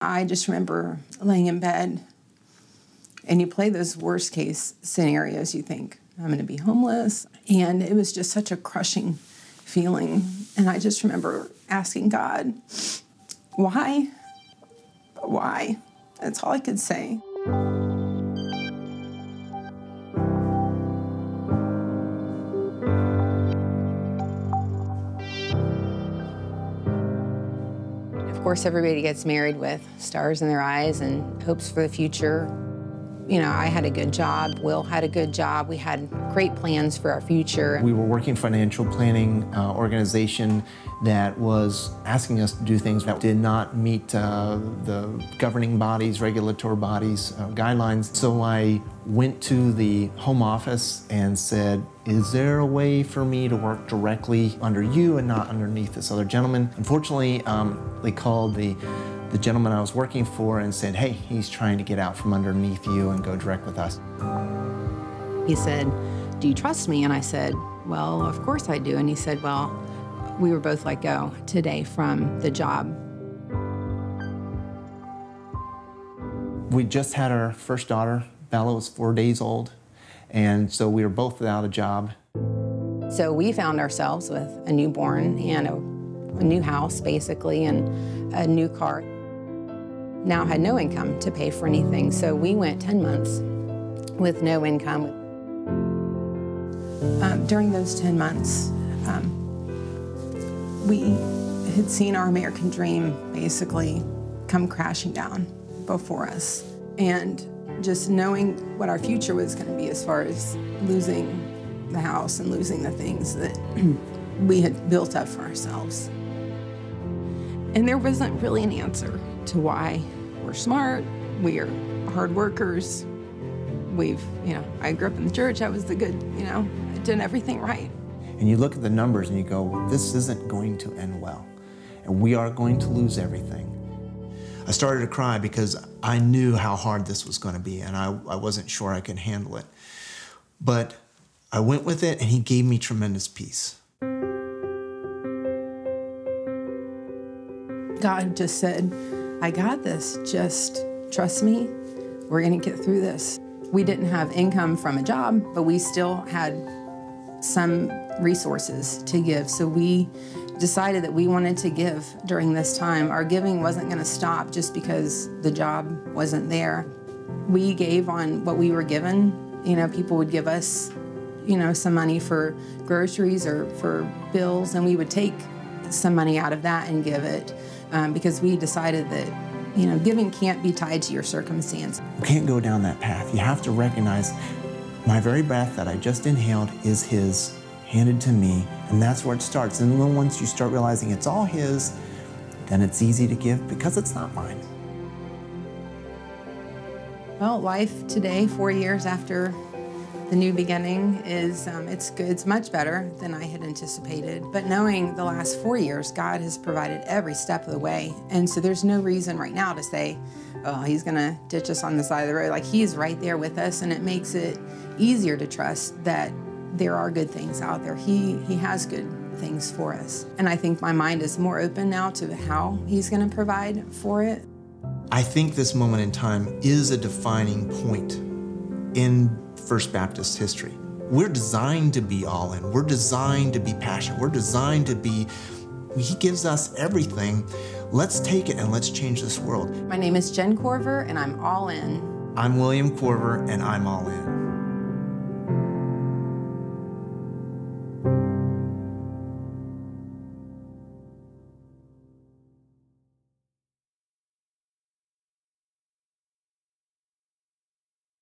I just remember laying in bed, and you play those worst case scenarios. You think, I'm going to be homeless. And it was just such a crushing feeling. And I just remember asking God, why? Why? That's all I could say. Of course, everybody gets married with stars in their eyes and hopes for the future. You know, I had a good job, Will had a good job, we had great plans for our future. We were working financial planning organization that was asking us to do things that did not meet the governing bodies, regulatory bodies, guidelines. So I went to the home office and said, is there a way for me to work directly under you and not underneath this other gentleman? Unfortunately, they called the gentleman I was working for and said, hey, he's trying to get out from underneath you and go direct with us. He said, do you trust me? And I said, well, of course I do. And he said, well, we were both let go today from the job. We just had our first daughter. Bella was 4 days old. And so we were both without a job. So we found ourselves with a newborn and a new house, basically, and a new car. Now had no income to pay for anything, so we went 10 months with no income. During those 10 months, we had seen our American dream basically come crashing down before us. And just knowing what our future was going to be as far as losing the house and losing the things that we had built up for ourselves. And there wasn't really an answer to why. We're smart, we're hard workers, I grew up in the church, I was the good, I did everything right. And you look at the numbers and you go, well, this isn't going to end well, and we are going to lose everything. I started to cry because I knew how hard this was going to be, and I wasn't sure I could handle it. But I went with it, and he gave me tremendous peace. God just said, I got this, just trust me, we're gonna get through this. We didn't have income from a job, but we still had some resources to give, so we decided that we wanted to give during this time. Our giving wasn't gonna stop just because the job wasn't there. We gave on what we were given. People would give us, some money for groceries or for bills, and we would take some money out of that and give it. Because we decided that, giving can't be tied to your circumstance. You can't go down that path. You have to recognize my very breath that I just inhaled is His, handed to me, and that's where it starts. And then once you start realizing it's all His, then it's easy to give because it's not mine. Well, life today, 4 years after the new beginning, is it's good. It's much better than I had anticipated. But knowing the last 4 years, God has provided every step of the way. And so there's no reason right now to say, oh, He's going to ditch us on the side of the road. Like, He's right there with us, and it makes it easier to trust that there are good things out there. He has good things for us. And I think my mind is more open now to how He's going to provide for it. I think this moment in time is a defining point in First Baptist history. We're designed to be all in. We're designed to be passionate. We're designed to be, He gives us everything. Let's take it and let's change this world. My name is In Korver, and I'm all in. I'm William Korver, and I'm all in.